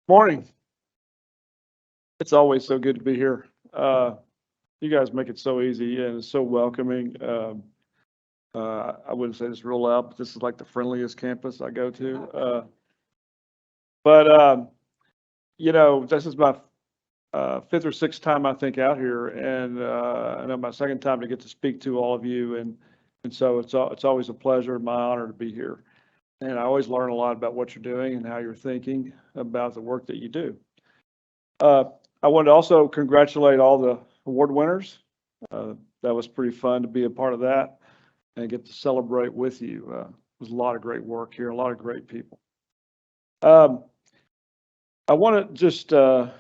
Morning. It's always so good to be here. You guys make it so easy and it's so welcoming. I wouldn't say this real loud, but this is like the friendliest campus I go to. But this is my fifth or sixth time I think out here, and I know my second time to get to speak to all of you, and so it's always a pleasure and my honor to be here. And I always learn a lot about what you're doing and how you're thinking about the work that you do. Uh, I wanted to also congratulate all the award winners. That was pretty fun to be a part of that and get to celebrate with you. There's a lot of great work here, a lot of great people. I want to just, well,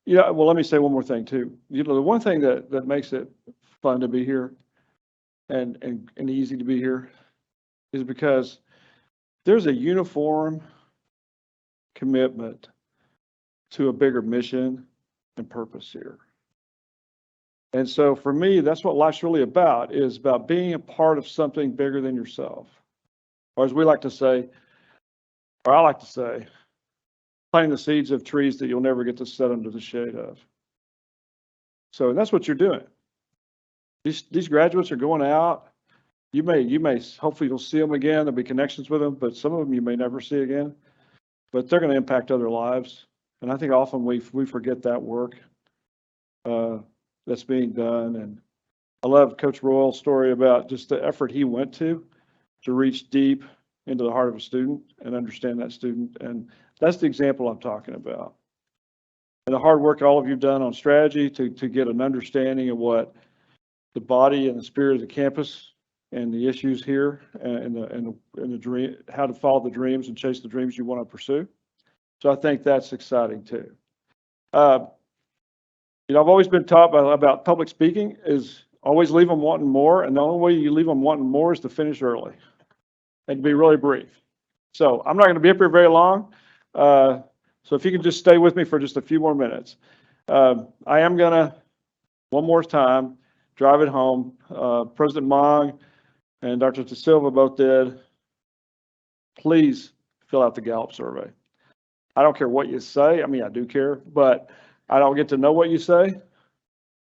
let me say one more thing too. The one thing that makes it fun to be here and easy to be here is because there's a uniform commitment to a bigger mission and purpose here. And so for me, that's what life's really about, is about being a part of something bigger than yourself. Or as we like to say, or I like to say, planting the seeds of trees that you'll never get to sit under the shade of. So that's what you're doing. These graduates are going out. You may, hopefully you'll see them again. There'll be connections with them, but some of them you may never see again. But they're going to impact other lives. And I think often we forget that work that's being done. And I love Coach Royal's story about just the effort he went to reach deep into the heart of a student and understand that student. And that's the example I'm talking about. And the hard work all of you've done on strategy to get an understanding of what the body and the spirit of the campus and the issues here and the dream, how to follow the dreams and chase the dreams you want to pursue. So I think that's exciting too. I've always been taught about public speaking is always leave them wanting more. And the only way you leave them wanting more is to finish early and to be really brief. So I'm not going to be up here very long. So if you can just stay with me for just a few more minutes. I am going to, one more time, drive it home. President Mong and Dr. De Silva both did. Please fill out the Gallup survey. I don't care what you say. I mean, I do care, but I don't get to know what you say.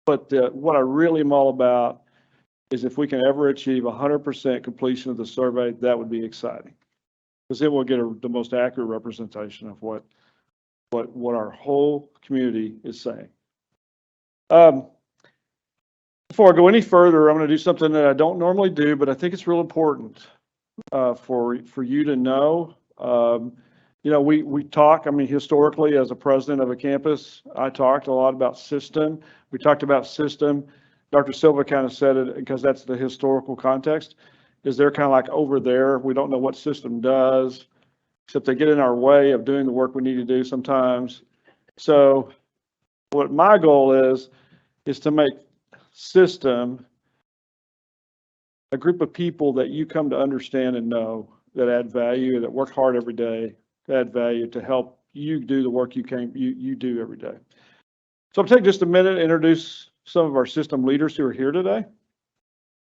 But what I really am all about is if we can ever achieve 100% completion of the survey, that would be exciting, because it will get the most accurate representation of what our whole community is saying. Before I go any further, I'm going to do something that I don't normally do, but I think it's real important for you to know. We talk, I mean, historically, as a president of a campus, I talked a lot about system. We talked about system. Dr. Silva kind of said it because that's the historical context, is they're kind of like over there. We don't know what system does, except they get in our way of doing the work we need to do sometimes. So what my goal is to make system a group of people that you come to understand and know, that add value, that work hard every day, that add value to help you do the work you do every day. So I'll take just a minute to introduce some of our system leaders who are here today.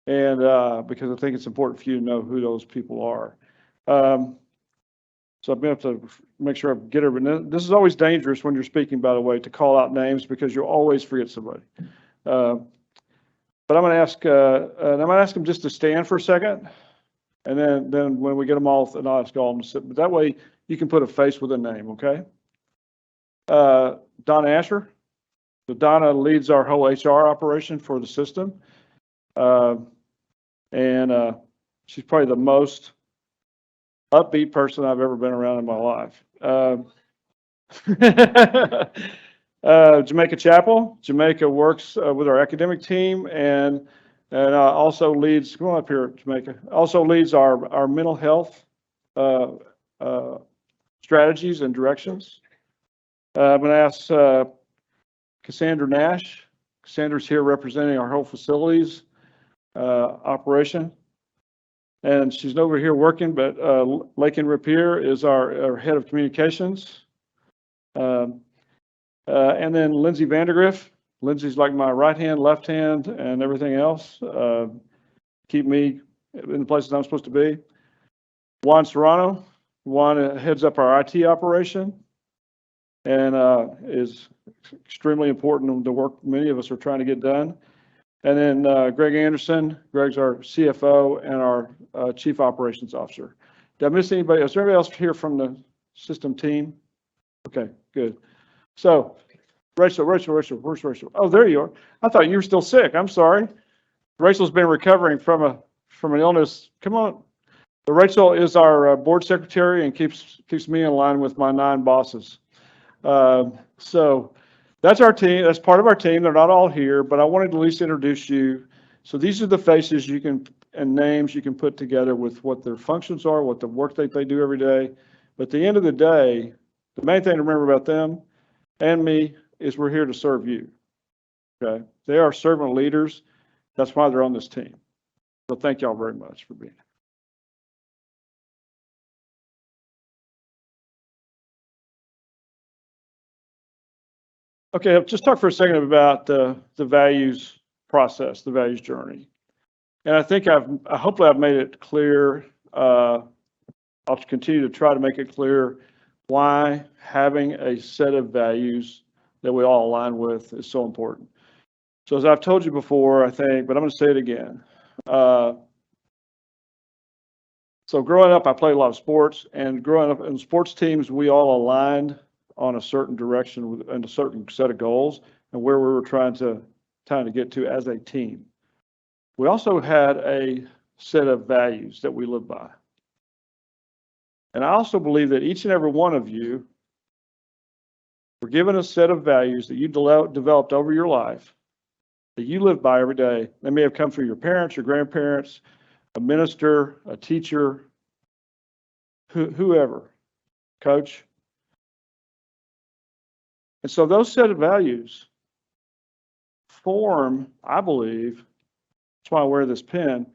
And because I think it's important for you to know who those people are. So I'm going to have to make sure I get everyone. This is always dangerous when you're speaking, by the way, to call out names, because you'll always forget somebody. But I'm going to ask them just to stand for a second, and then when we get them all, and I'll ask all of them to sit. But that way you can put a face with a name, okay? Donna Asher. So Donna leads our whole HR operation for the system, and she's probably the most upbeat person I've ever been around in my life. Jamaica Chapel. Jamaica works with our academic team and also leads, come on up here, Jamaica, also leads our mental health strategies and directions. I'm going to ask Cassandra Nash. Cassandra's here representing our whole facilities operation. And she's over here working, but Lakin Rapier is our head of communications. And then Lindsay Vandergriff. Lindsay's like my right hand, left hand, and everything else. Keep me in the places I'm supposed to be. Juan Serrano. Juan heads up our IT operation. and is extremely important in the work many of us are trying to get done. And then Greg Anderson. Greg's our CFO and our Chief Operations Officer. Did I miss anybody? Is there anybody else here from the system team? Okay, good. So Rachel, where's Rachel? Oh, there you are. I thought you were still sick. I'm sorry. Rachel's been recovering from an illness. Come on. So Rachel is our board secretary and keeps me in line with my 9 bosses. So that's our team. That's part of our team. They're not all here, but I wanted to at least introduce you. So these are the faces you can and names you can put together with what their functions are, what the work that they do every day. But at the end of the day, the main thing to remember about them and me is we're here to serve you. Okay? They are servant leaders. That's why they're on this team. So thank y'all very much for being here. Okay, just talk for a second about the values process, the values journey. And I think hopefully I've made it clear. I'll continue to try to make it clear why having a set of values that we all align with is so important. So as I've told you before, I think, but I'm going to say it again. So growing up, I played a lot of sports, and growing up in sports teams, we all aligned on a certain direction and a certain set of goals and where we were trying to get to as a team. We also had a set of values that we live by. And I also believe that each and every one of you were given a set of values that you developed over your life that you live by every day. They may have come from your parents, your grandparents, a minister, a teacher, whoever, coach. And so those set of values form, I believe, that's why I wear this pen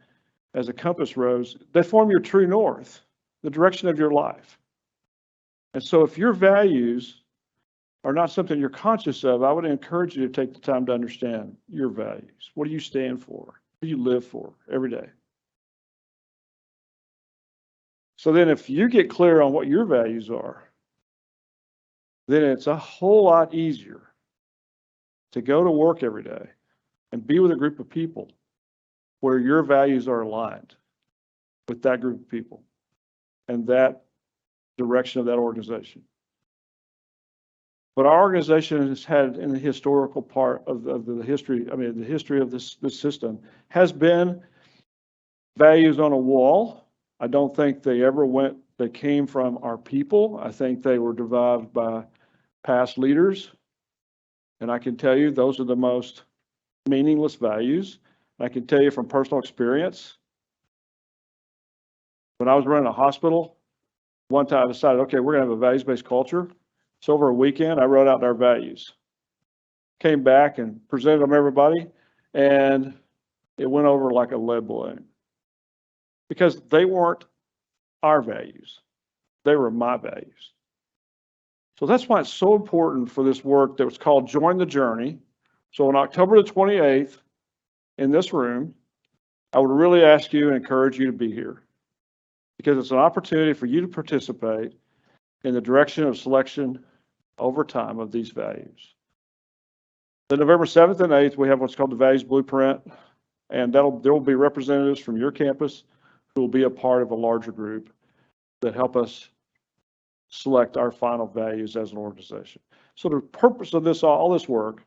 as a compass rose, they form your true north, the direction of your life. And so if your values are not something you're conscious of, I would encourage you to take the time to understand your values. What do you stand for? What do you live for every day? So then if you get clear on what your values are, then it's a whole lot easier to go to work every day and be with a group of people where your values are aligned with that group of people and that direction of that organization. But our organization has had, in the historical part of the history, I mean, the history of this system has been values on a wall. I don't think they came from our people. I think they were derived by past leaders. And I can tell you those are the most meaningless values. I can tell you from personal experience, when I was running a hospital, one time I decided, okay, we're going to have a values-based culture. So over a weekend, I wrote out our values, came back and presented them to everybody, and it went over like a lead balloon because they weren't our values. They were my values. So that's why it's so important for this work that was called Join the Journey. So on October the 28th, in this room, I would really ask you and encourage you to be here because it's an opportunity for you to participate in the direction of selection over time of these values. Then November 7th and 8th, we have what's called the Values Blueprint, and there will be representatives from your campus who will be a part of a larger group that help us select our final values as an organization. So the purpose of all this work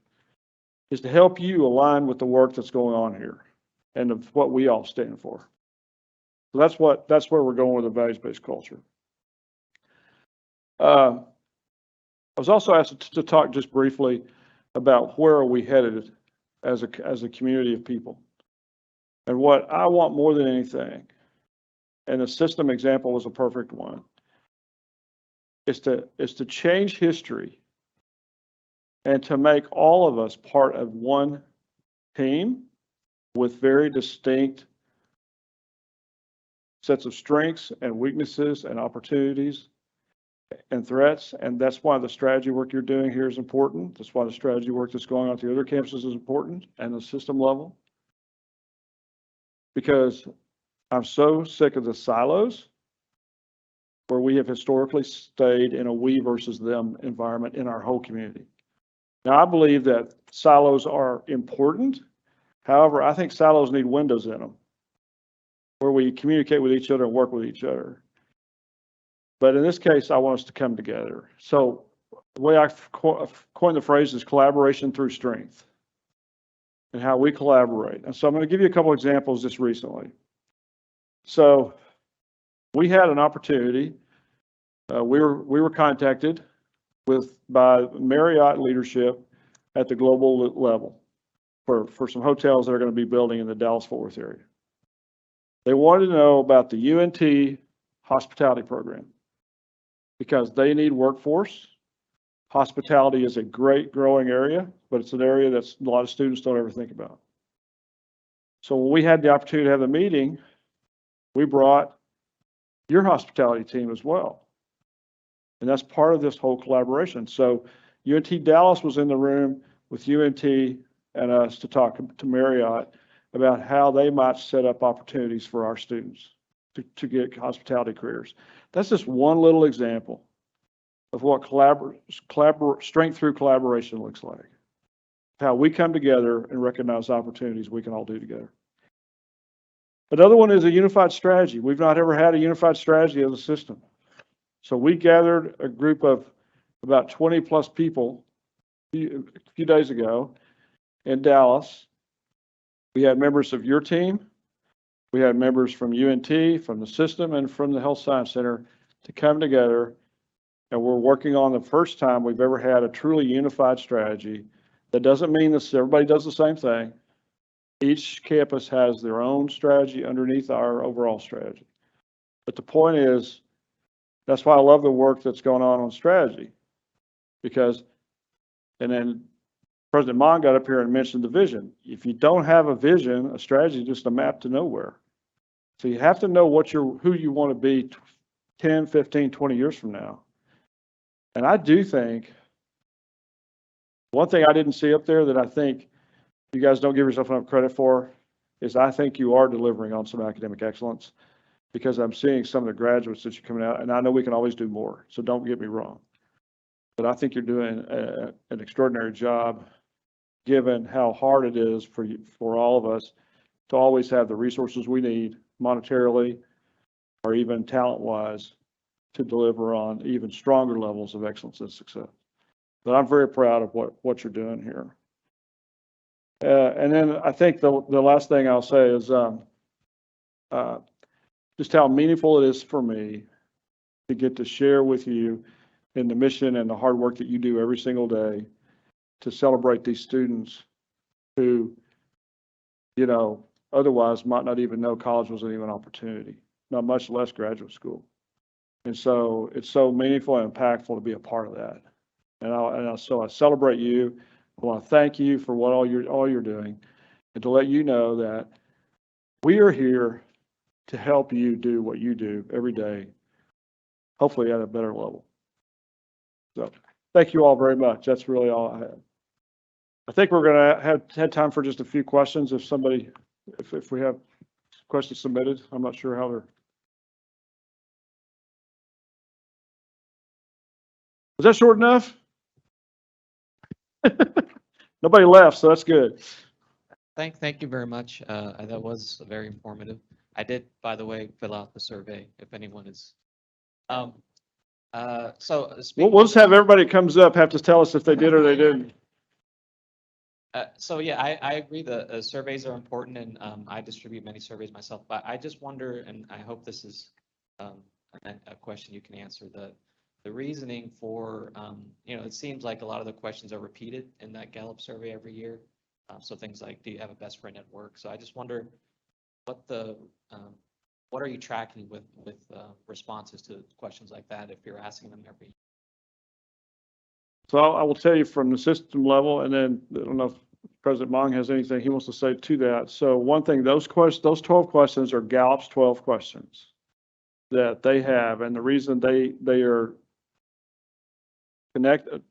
is to help you align with the work that's going on here and of what we all stand for. So that's where we're going with the values-based culture. I was also asked to talk just briefly about where are we headed as a community of people. And what I want more than anything, and the system example was a perfect one, is to change history and to make all of us part of one team with very distinct sets of strengths and weaknesses and opportunities and threats. And that's why the strategy work you're doing here is important. That's why the strategy work that's going on at the other campuses is important and the system level. Because I'm so sick of the silos where we have historically stayed in a we versus them environment in our whole community. Now, I believe that silos are important. However, I think silos need windows in them where we communicate with each other and work with each other. But in this case, I want us to come together. So the way I've coined the phrase is collaboration through strength, and how we collaborate. And so I'm going to give you a couple examples just recently. So we had an opportunity. We were contacted by Marriott leadership at the global level for some hotels that are going to be building in the Dallas-Fort Worth area. They wanted to know about the UNT hospitality program because they need workforce. Hospitality is a great growing area, but it's an area that a lot of students don't ever think about. So when we had the opportunity to have the meeting, we brought your hospitality team as well. And that's part of this whole collaboration. So UNT Dallas was in the room with UNT and us to talk to Marriott about how they might set up opportunities for our students to get hospitality careers. That's just one little example of what strength through collaboration looks like. How we come together and recognize opportunities we can all do together. Another one is a unified strategy. We've not ever had a unified strategy as a system. So we gathered a group of about 20 plus people a few days ago in Dallas. We had members of your team. We had members from UNT, from the system, and from the Health Science Center to come together. And we're working on the first time we've ever had a truly unified strategy. That doesn't mean that everybody does the same thing. Each campus has their own strategy underneath our overall strategy. But the point is, that's why I love the work that's going on strategy. Because, and then President Mon got up here and mentioned the vision. If you don't have a vision, a strategy is just a map to nowhere. So you have to know who you want to be 10, 15, 20 years from now. And I do think, one thing I didn't see up there that I think you guys don't give yourself enough credit for is I think you are delivering on some academic excellence, because I'm seeing some of the graduates that you're coming out, and I know we can always do more, so don't get me wrong. But I think you're doing an extraordinary job, given how hard it is for all of us to always have the resources we need monetarily or even talent-wise to deliver on even stronger levels of excellence and success. But I'm very proud of what you're doing here. And then I think the last thing I'll say is just how meaningful it is for me to get to share with you in the mission and the hard work that you do every single day to celebrate these students who, otherwise might not even know college was even an opportunity, not much less graduate school. And so it's so meaningful and impactful to be a part of that. So I celebrate you. I want to thank you for all you're doing, and to let you know that we are here to help you do what you do every day, hopefully at a better level. So thank you all very much. That's really all I have. I think we're going to have time for just a few questions. If we have questions submitted, I'm not sure how they're. Was that short enough? Nobody left, so that's good. Thank you very much. That was very informative. I did, by the way, fill out the survey if anyone is. So We'll just have everybody that comes up have to tell us if they did or they didn't. So yeah, I agree. The surveys are important, and I distribute many surveys myself. But I just wonder, and I hope this is a question you can answer. The reasoning for, it seems like a lot of the questions are repeated in that Gallup survey every year. So things like, do you have a best friend at work? So I just wonder what are you tracking with responses to questions like that if you're asking them every year? So I will tell you from the system level, and then I don't know if President Mong has anything he wants to say to that. So one thing, those 12 questions are Gallup's 12 questions that they have, and the reason they are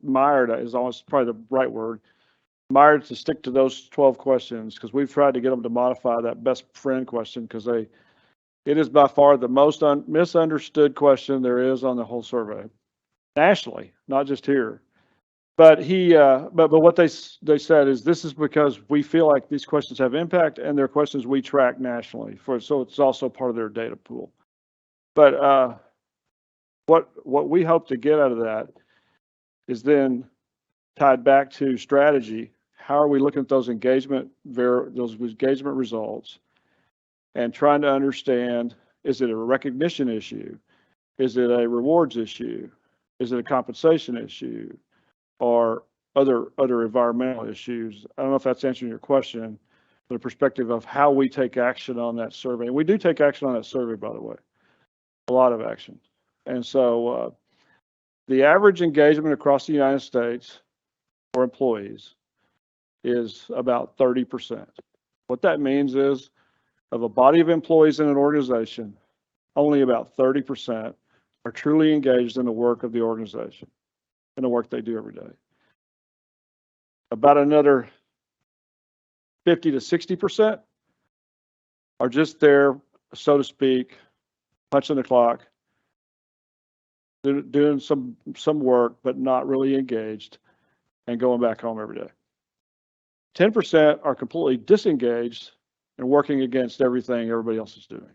mired is almost probably the right word, mired to stick to those 12 questions, because we've tried to get them to modify that best friend question, because It is by far the most misunderstood question there is on the whole survey, nationally, not just here. But but what they said is this is because we feel like these questions have impact and they're questions we track nationally so it's also part of their data pool. But what we hope to get out of that is then tied back to strategy. How are we looking at those engagement results and trying to understand, is it a recognition issue? Is it a rewards issue? Is it a compensation issue? Or other environmental issues? I don't know if that's answering your question, from the perspective of how we take action on that survey. And we do take action on that survey, by the way, a lot of action. And so the average engagement across the United States for employees is about 30%. What that means is, of a body of employees in an organization, only about 30% are truly engaged in the work of the organization and the work they do every day. About another 50 to 60% are just there, so to speak, punching the clock, doing some work, but not really engaged, and going back home every day. 10% are completely disengaged and working against everything everybody else is doing.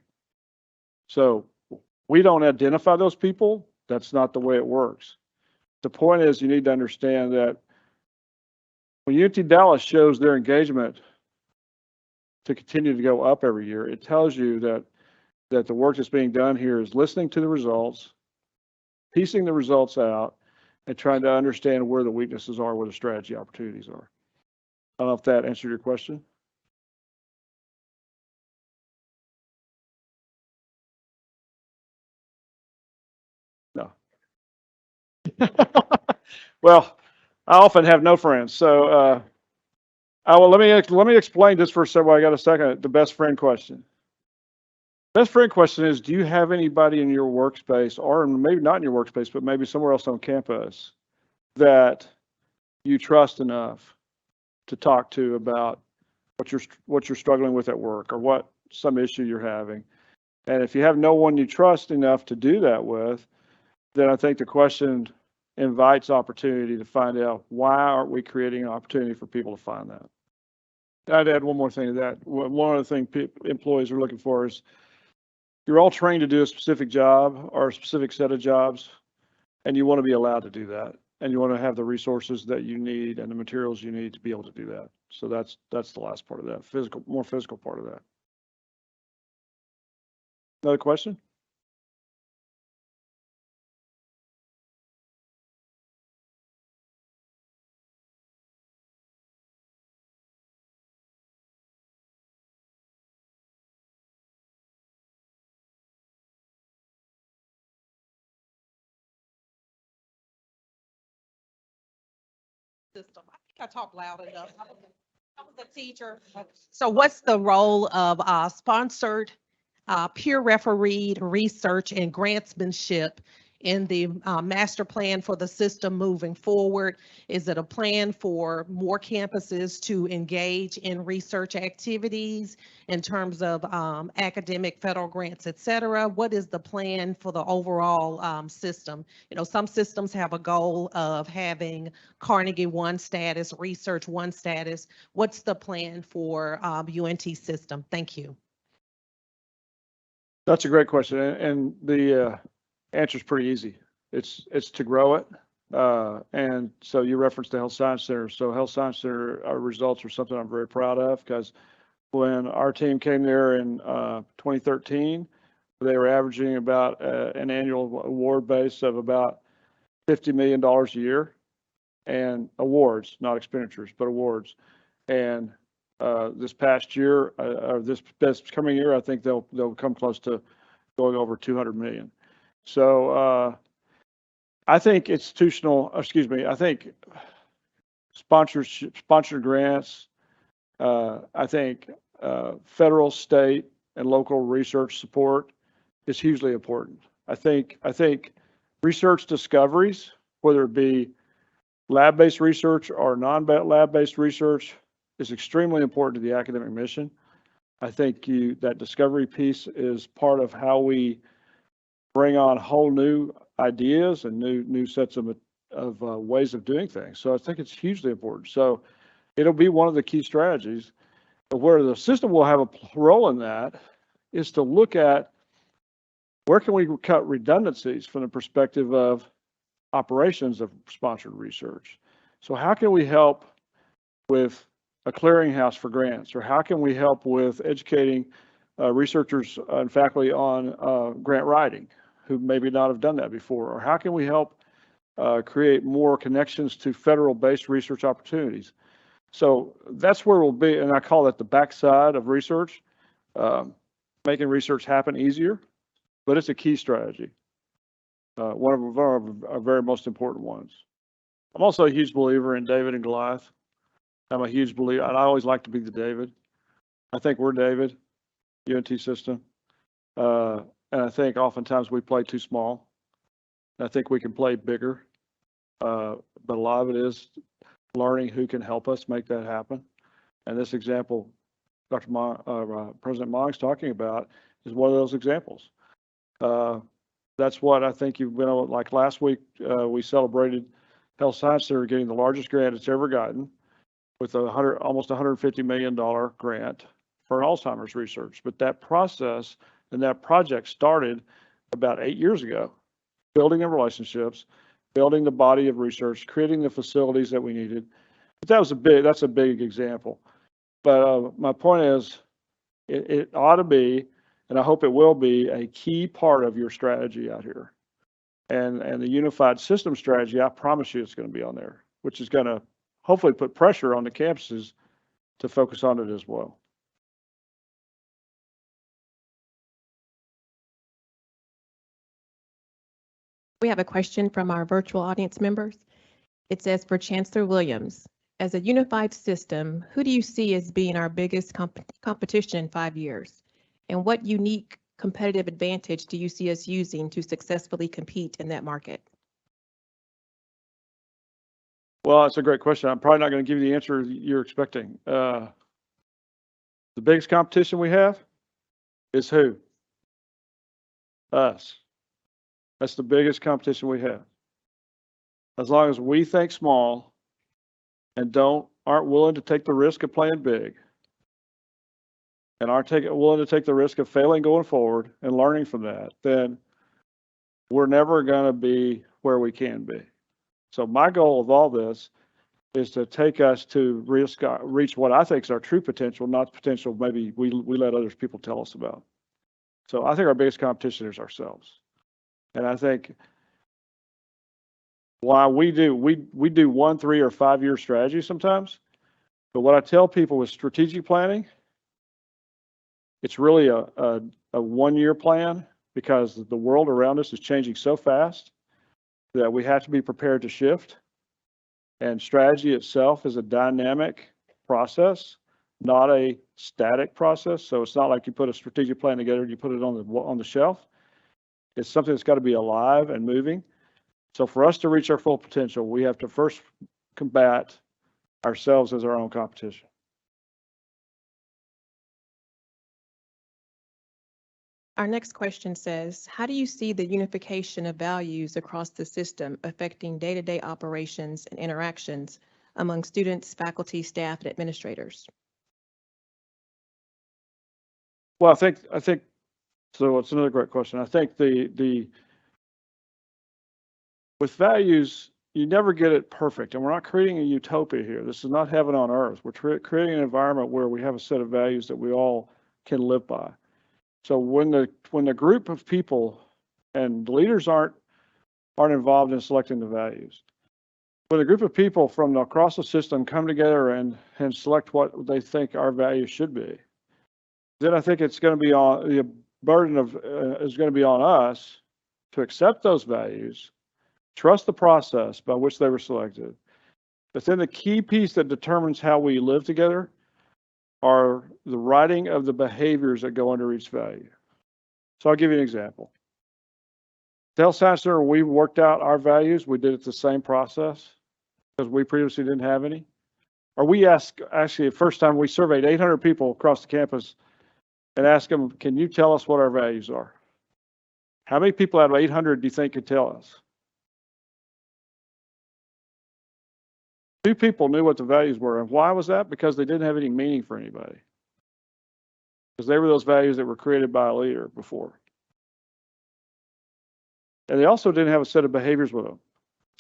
So we don't identify those people. That's not the way it works. The point is, you need to understand that when UNT Dallas shows their engagement to continue to go up every year, it tells you that the work that's being done here is listening to the results, piecing the results out, and trying to understand where the weaknesses are, where the strategy opportunities are. I don't know if that answered your question. No. Well, I often have no friends, so let me explain this for a second. I got a second. The best friend question. Best friend question is: do you have anybody in your workspace, or maybe not in your workspace, but maybe somewhere else on campus, that you trust enough to talk to about what you're struggling with at work, or what some issue you're having? And if you have no one you trust enough to do that with, then I think the question invites opportunity to find out, why aren't we creating an opportunity for people to find that? I'd add one more thing to that. One of the things employees are looking for is, you're all trained to do a specific job or a specific set of jobs, and you want to be allowed to do that. And you want to have the resources that you need and the materials you need to be able to do that. So that's the last part of that, more physical part of that. Another question? System. I think I talked loud enough. I was a teacher. So what's the role of sponsored, peer refereed research and grantsmanship in the master plan for the system moving forward? Is it a plan for more campuses to engage in research activities in terms of academic federal grants, et cetera? What is the plan for the overall system? You know, some systems have a goal of having Carnegie 1 status, Research 1 status. What's the plan for UNT system? Thank you. That's a great question, and the answer is pretty easy. It's to grow it. And so you referenced the Health Science Center. So Health Science Center results are something I'm very proud of, because when our team came there in 2013, they were averaging about an annual award base of about $50 million a year, and awards, not expenditures, but awards. And this past year, or this coming year, I think they'll come close to going over 200 million. So I think I think sponsored grants, I think federal, state, and local research support is hugely important. I think research discoveries, whether it be lab-based research or non-lab-based research, is extremely important to the academic mission. I think that discovery piece is part of how we bring on whole new ideas and new sets of ways of doing things. So I think it's hugely important. So it'll be one of the key strategies. But where the system will have a role in that is to look at where can we cut redundancies from the perspective of operations of sponsored research. So how can we help with a clearinghouse for grants, or how can we help with educating researchers and faculty on grant writing who maybe not have done that before, or how can we help create more connections to federal-based research opportunities. So that's where we'll be, and I call that the backside of research, making research happen easier, but it's a key strategy, one of our very most important ones. I'm also a huge believer in David and Goliath. I'm a huge believer, and I always like to be the David. I think we're David, UNT system, and I think oftentimes we play too small. I think we can play bigger, but a lot of it is learning who can help us make that happen. And this example President Mog's talking about is one of those examples. That's what I think you've been able, like last week, we celebrated Health Science Center getting the largest grant it's ever gotten with almost $150 million grant for Alzheimer's research. But that process and that project started about 8 years ago, building the relationships, building the body of research, creating the facilities that we needed. But that's a big example. But my point is, it ought to be, and I hope it will be, a key part of your strategy out here. And the unified system strategy, I promise you it's going to be on there, which is going to hopefully put pressure on the campuses to focus on it as well. We have a question from our virtual audience members. It says, for Chancellor Williams, as a unified system, who do you see as being our biggest competition in 5 years? And what unique competitive advantage do you see us using to successfully compete in that market? Well, that's a great question. I'm probably not going to give you the answer you're expecting. The biggest competition we have is who? Us. That's the biggest competition we have. As long as we think small and aren't willing to take the risk of playing big, and aren't willing to take the risk of failing going forward and learning from that, then we're never going to be where we can be. So my goal of all this is to take us to reach what I think is our true potential, not the potential maybe we let other people tell us about. So I think our biggest competition is ourselves. And I think why we do 1, 3, or 5 year strategy sometimes, but what I tell people with strategic planning, it's really a 1 year plan, because the world around us is changing so fast that we have to be prepared to shift. And strategy itself is a dynamic process, not a static process. So it's not like you put a strategic plan together and you put it on the shelf. It's something that's got to be alive and moving. So for us to reach our full potential, we have to first combat ourselves as our own competition. Our next question says, how do you see the unification of values across the system affecting day-to-day operations and interactions among students, faculty, staff, and administrators? Well, I think so. It's another great question. I think with values, you never get it perfect, and we're not creating a utopia here. This is not heaven on earth. We're creating an environment where we have a set of values that we all can live by. So when the group of people and leaders aren't involved in selecting the values, when a group of people from across the system come together and select what they think our values should be, then I think it's going to be on the burden is going to be on us to accept those values, trust the process by which they were selected. But then the key piece that determines how we live together are the writing of the behaviors that go under each value. So I'll give you an example. The Health Science Center, we worked out our values. We did it the same process because we previously didn't have any. Or we asked, actually, the first time we surveyed 800 people across the campus and ask them, can you tell us what our values are? How many people out of 800 do you think could tell us? 2 people knew what the values were. And why was that? Because they didn't have any meaning for anybody. Because they were those values that were created by a leader before. And they also didn't have a set of behaviors with them.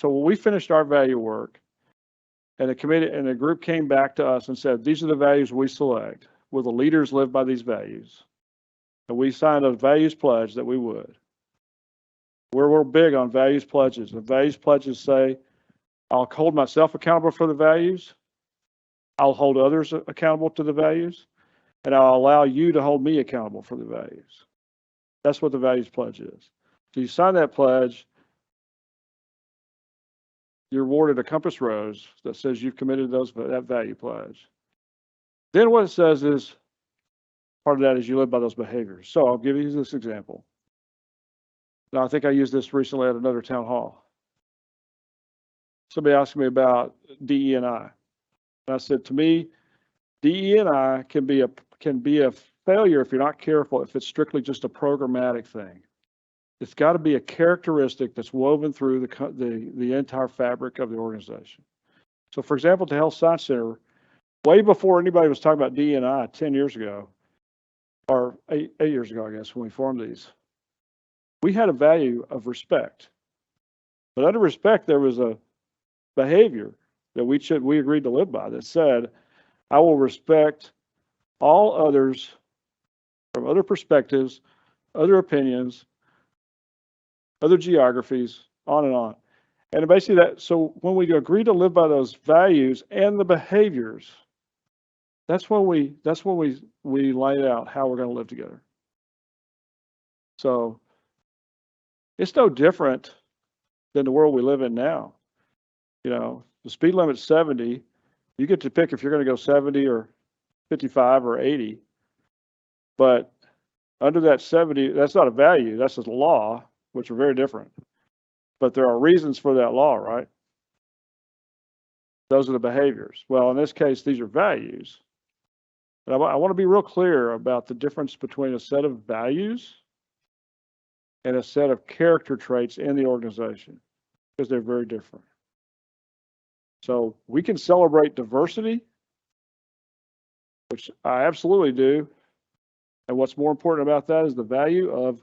So when we finished our value work, and the committee and the group came back to us and said, these are the values we select. Will the leaders live by these values? And we signed a values pledge that we would. We're big on values pledges. The values pledges say, I'll hold myself accountable for the values. I'll hold others accountable to the values. And I'll allow you to hold me accountable for the values. That's what the values pledge is. So you sign that pledge, you're awarded a compass rose that says you've committed that value pledge. Then what it says is, part of that is you live by those behaviors. So I'll give you this example. Now, I think I used this recently at another town hall. Somebody asked me about DE&I. And I said, to me, DE&I can be a failure if you're not careful, if it's strictly just a programmatic thing. It's got to be a characteristic that's woven through the entire fabric of the organization. So, for example, the Health Science Center, way before anybody was talking about DE&I 10 years ago, or 8 years ago, I guess, when we formed these, we had a value of respect. But under respect, there was a behavior that we agreed to live by that said, I will respect all others from other perspectives, other opinions, other geographies, on and on. And basically so when we agree to live by those values and the behaviors, that's when we lay out how we're going to live together. So it's no different than the world we live in now. You know, the speed limit's 70. You get to pick if you're going to go 70 or 55 or 80. But under that 70, that's not a value, that's a law, which are very different. But there are reasons for that law, right? Those are the behaviors. Well, in this case, these are values. But I want to be real clear about the difference between a set of values and a set of character traits in the organization, because they're very different. So we can celebrate diversity, which I absolutely do. And what's more important about that is the value of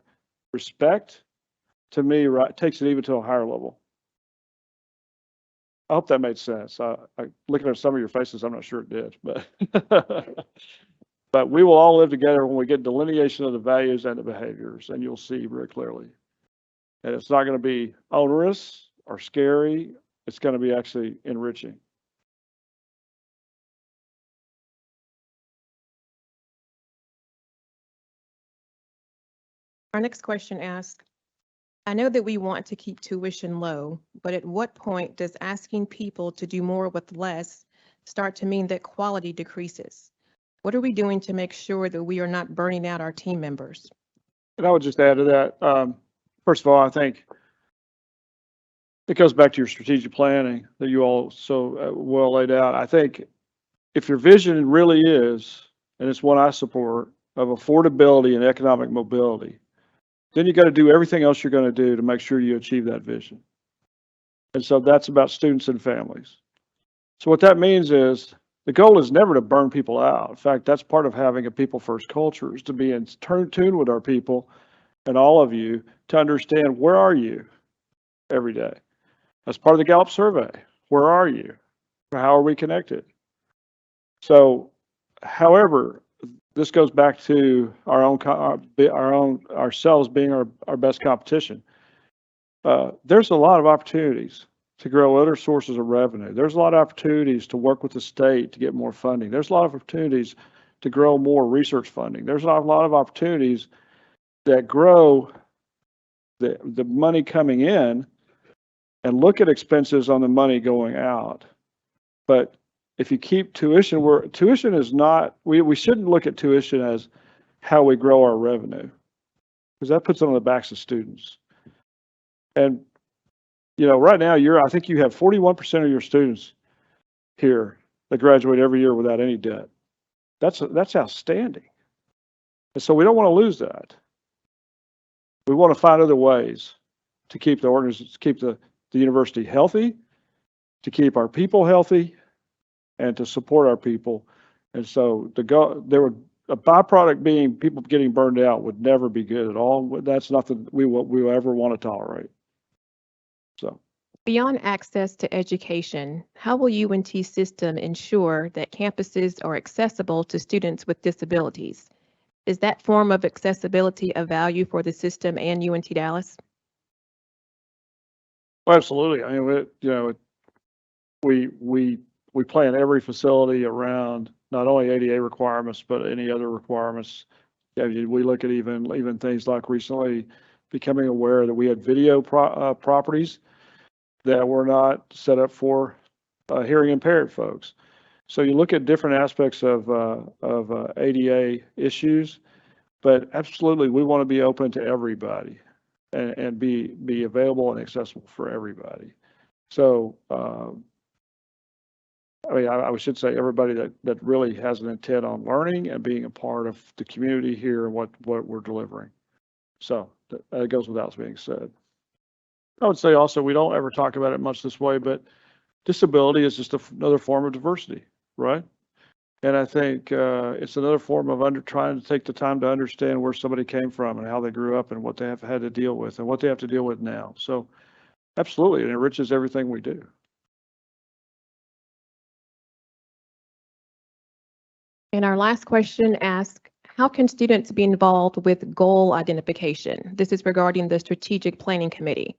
respect, to me, right, takes it even to a higher level. I hope that made sense. Looking at some of your faces, I'm not sure it did, but but we will all live together when we get delineation of the values and the behaviors, and you'll see very clearly. And it's not going to be onerous or scary. It's going to be actually enriching. Our next question asks, I know that we want to keep tuition low, but at what point does asking people to do more with less start to mean that quality decreases? What are we doing to make sure that we are not burning out our team members? And I would just add to that, first of all, I think it goes back to your strategic planning that you all so well laid out. I think if your vision really is, and it's one I support, of affordability and economic mobility, then you got to do everything else you're going to do to make sure you achieve that vision. And so that's about students and families. So what that means is the goal is never to burn people out. In fact, that's part of having a people first culture, is to be in tune with our people and all of you to understand, where are you every day? That's part of the Gallup survey. Where are you? How are we connected? So, however, this goes back to ourselves being our best competition. There's a lot of opportunities to grow other sources of revenue. There's a lot of opportunities to work with the state to get more funding. There's a lot of opportunities to grow more research funding. There's a lot of opportunities that grow the money coming in and look at expenses on the money going out. But if you keep tuition, tuition is not, we shouldn't look at tuition as how we grow our revenue, because that puts it on the backs of students. And, you know, right now I think you have 41% of your students here that graduate every year without any debt. That's outstanding. And so we don't want to lose that. We want to find other ways to keep the organization, to keep the university healthy, to keep our people healthy, and to support our people. And so a byproduct being people getting burned out would never be good at all. That's nothing we will ever want to tolerate. So. Beyond access to education, how will UNT system ensure that campuses are accessible to students with disabilities? Is that form of accessibility a value for the system and UNT Dallas? Well, absolutely. I mean, we plan every facility around not only ADA requirements, but any other requirements. Yeah, we look at even things like recently becoming aware that we had video properties that were not set up for hearing impaired folks. So you look at different aspects of ADA issues, but absolutely we want to be open to everybody and be available and accessible for everybody. So I mean, I should say everybody that really has an intent on learning and being a part of the community here and what we're delivering. So that goes without being said. I would say also, we don't ever talk about it much this way, but disability is just another form of diversity, right? And I think it's another form of trying to take the time to understand where somebody came from and how they grew up and what they have had to deal with and what they have to deal with now. So absolutely, it enriches everything we do. And our last question asks, how can students be involved with goal identification? This is regarding the strategic planning committee.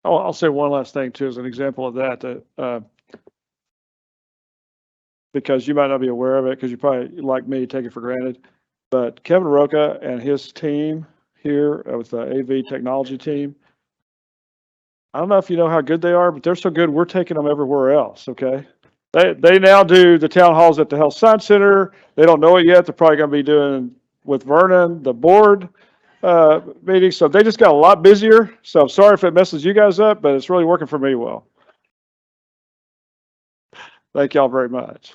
Oh, I'll say one last thing too, as an example of that, because you might not be aware of it, because you probably, like me, take it for granted. But Kevin Roca and his team here with the AV technology team, I don't know if you know how good they are, but they're so good, we're taking them everywhere else, okay? They now do the town halls at the Health Science Center. They don't know it yet. They're probably going to be doing with Vernon, the board meeting. So they just got a lot busier. So I'm sorry if it messes you guys up, but it's really working for me well. Thank y'all very much.